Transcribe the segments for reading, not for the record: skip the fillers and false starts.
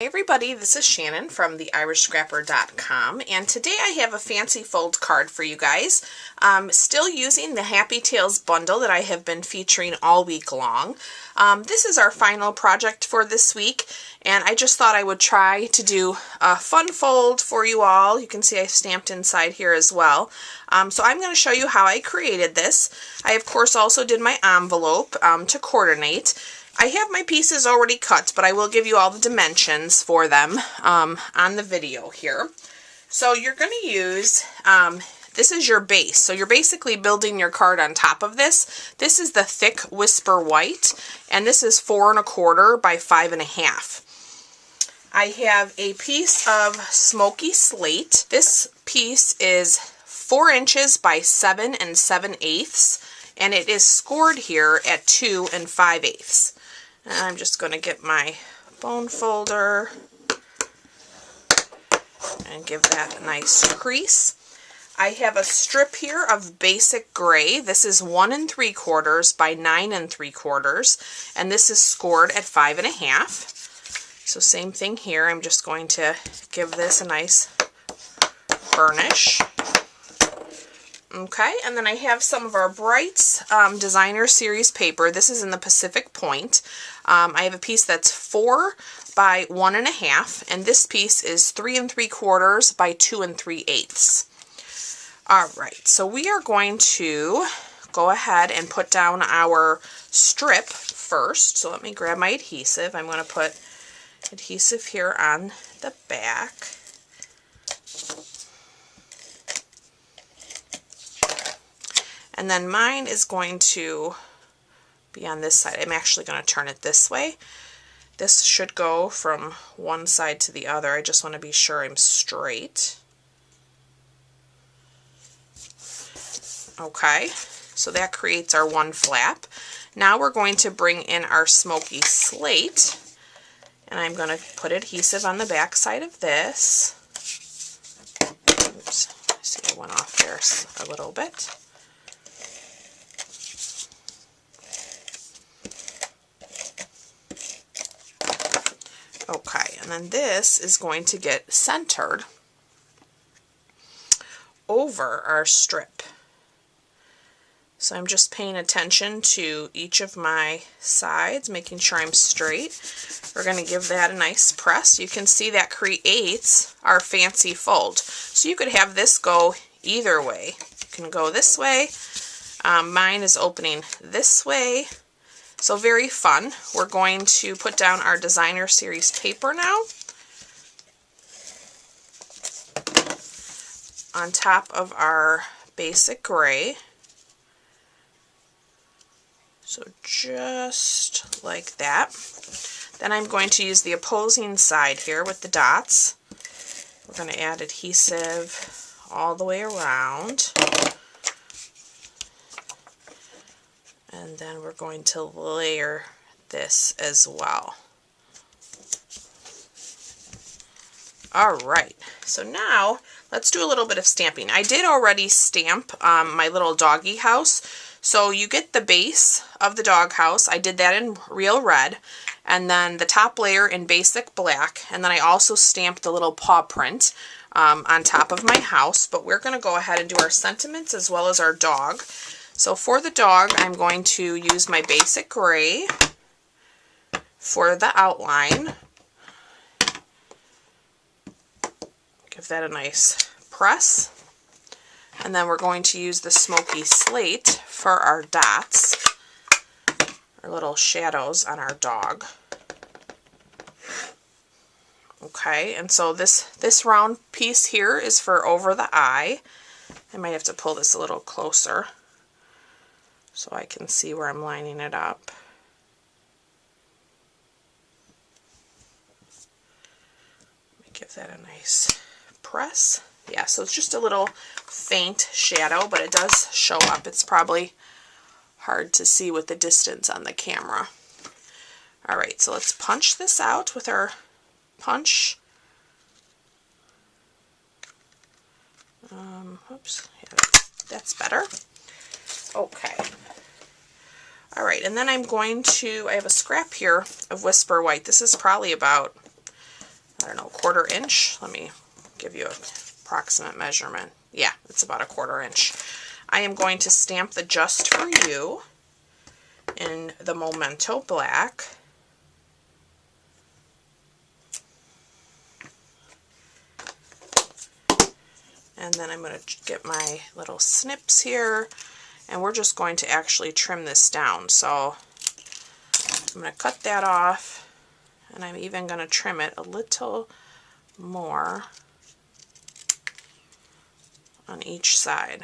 Hey everybody, this is Shannon from theirishscrapper.com, and today I have a fancy fold card for you guys. Still using the Happy Tales bundle that I have been featuring all week long. This is our final project for this week, and I just thought I would try to do a fun fold for you all. You can see I stamped inside here as well. So I'm going to show you how I created this. I of course also did my envelope to coordinate. I have my pieces already cut, but I will give you all the dimensions for them on the video here. So you're going to use, this is your base. So you're basically building your card on top of this. This is the thick Whisper White, and this is 4 1/4 by 5 1/2. I have a piece of Smoky Slate. This piece is 4 inches by 7 7/8, and it is scored here at 2 5/8. And I'm just going to get my bone folder and give that a nice crease. I have a strip here of basic gray. This is 1 3/4 by 9 3/4, and this is scored at 5 1/2. So same thing here. I'm just going to give this a nice burnish. Okay, and then I have some of our Brights Designer Series paper. This is in the Pacific Point. I have a piece that's 4 by 1 1/2, and this piece is 3 3/4 by 2 3/8. All right, so we are going to go ahead and put down our strip first. So let me grab my adhesive. I'm going to put adhesive here on the back. And then mine is going to be on this side. I'm actually going to turn it this way. This should go from one side to the other. I just want to be sure I'm straight. Okay, so that creates our one flap. Now we're going to bring in our Smoky Slate, and I'm going to put adhesive on the back side of this. Oops, I see I went off there a little bit. Okay, and then this is going to get centered over our strip. So I'm just paying attention to each of my sides, making sure I'm straight. We're going to give that a nice press. You can see that creates our fancy fold. So you could have this go either way. You can go this way. Mine is opening this way. So very fun. We're going to put down our Designer Series paper now on top of our basic gray. So just like that. Then I'm going to use the opposing side here with the dots. We're going to add adhesive all the way around. And then we're going to layer this as well. Alright, so now let's do a little bit of stamping. I did already stamp my little doggy house. So you get the base of the dog house. I did that in real red. And then the top layer in basic black. And then I also stamped the little paw print on top of my house. But we're going to go ahead and do our sentiments as well as our dog. So for the dog, I'm going to use my basic gray for the outline. Give that a nice press. And then we're going to use the Smoky Slate for our dots, our little shadows on our dog. Okay, and so this round piece here is for over the eye. I might have to pull this a little closer so I can see where I'm lining it up. Let me give that a nice press. Yeah, so it's just a little faint shadow, but it does show up. It's probably hard to see with the distance on the camera. Alright, so let's punch this out with our punch. Oops, yeah, that's better. Okay. Alright, and then I'm going to, I have a scrap here of Whisper White. This is probably about 1/4 inch. Let me give you an approximate measurement. Yeah, it's about 1/4 inch. I am going to stamp the Just For You in the Memento Black. And then I'm going to get my little snips here, and we're just going to actually trim this down. So I'm going to cut that off, and I'm even going to trim it a little more on each side.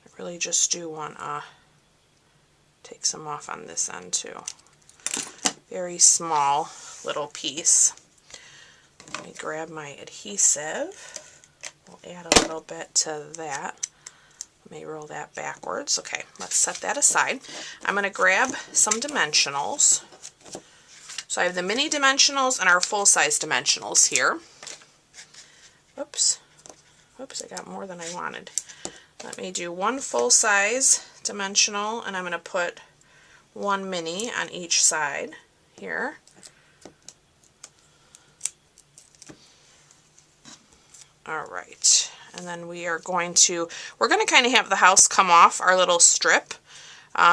I really just do want to take some off on this end too. Very small little piece. Let me grab my adhesive. We'll add a little bit to that. Let me roll that backwards. Okay, let's set that aside. I'm going to grab some dimensionals. So I have the mini dimensionals and our full-size dimensionals here. Oops. Oops, I got more than I wanted. Let me do one full-size dimensional, and I'm going to put one mini on each side here. Alright, and then we're going to kind of have the house come off our little strip.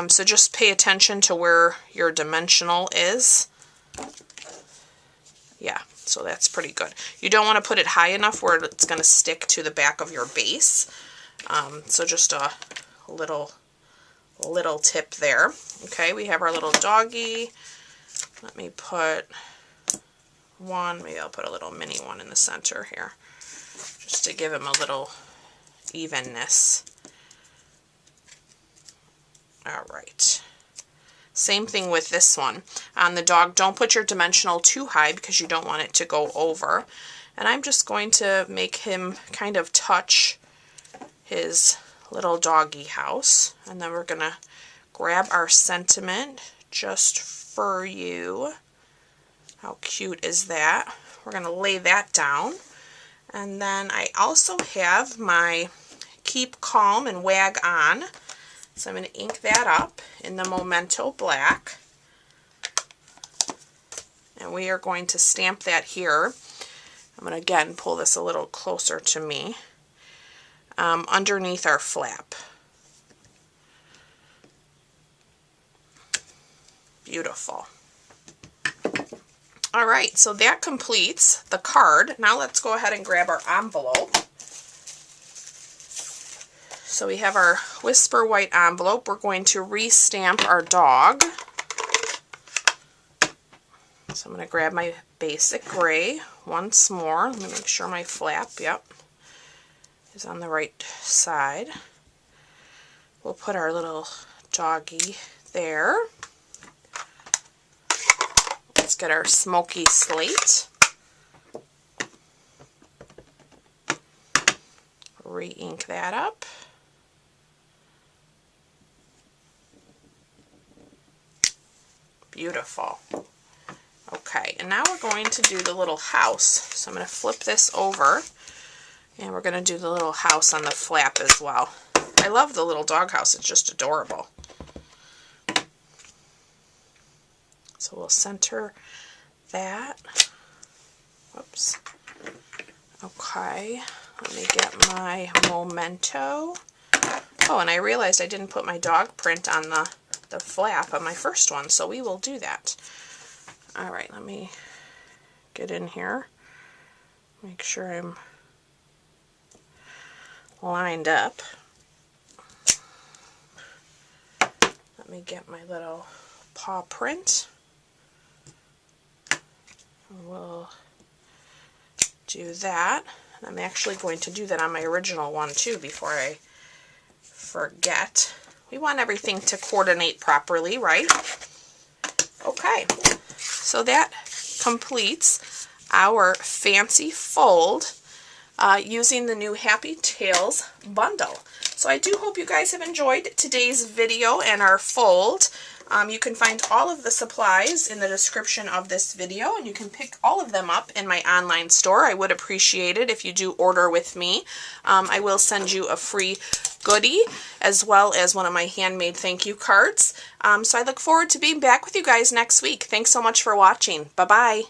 So just pay attention to where your dimensional is. Yeah, so that's pretty good. You don't want to put it high enough where it's going to stick to the back of your base. So just a little tip there. Okay, we have our little doggy. Let me put one, maybe I'll put a little mini one in the center here, just to give him a little evenness. Alright. Same thing with this one. On the dog, don't put your dimensional too high because you don't want it to go over. And I'm just going to make him kind of touch his little doggy house. And then we're going to grab our sentiment, Just For You. How cute is that? We're going to lay that down. And then I also have my Keep Calm and Wag On. So I'm going to ink that up in the Memento Black. And we are going to stamp that here. I'm going to again pull this a little closer to me. Underneath our flap. Beautiful. Alright, so that completes the card. Now let's go ahead and grab our envelope. So we have our Whisper White envelope. We're going to re-stamp our dog. So I'm going to grab my basic gray once more. Let me make sure my flap, yep, is on the right side. We'll put our little doggy there. Let's get our smoky slate. Re-ink that up. Beautiful. Okay, and now we're going to do the little house. So I'm going to flip this over, and we're going to do the little house on the flap as well. I love the little dog house. It's just adorable. So we'll center that. Whoops. Okay, let me get my Memento. Oh, and I realized I didn't put my dog print on the flap on my first one, so we will do that. Alright, let me get in here. Make sure I'm lined up. Let me get my little paw print. We'll do that. I'm actually going to do that on my original one too before I forget. We want everything to coordinate properly, right? Okay, so that completes our fancy fold using the new Happy Tales bundle. So I do hope you guys have enjoyed today's video and our fold. You can find all of the supplies in the description of this video, and you can pick all of them up in my online store. I would appreciate it if you do order with me. I will send you a free goodie, as well as one of my handmade thank you cards. So I look forward to being back with you guys next week. Thanks so much for watching. Bye-bye.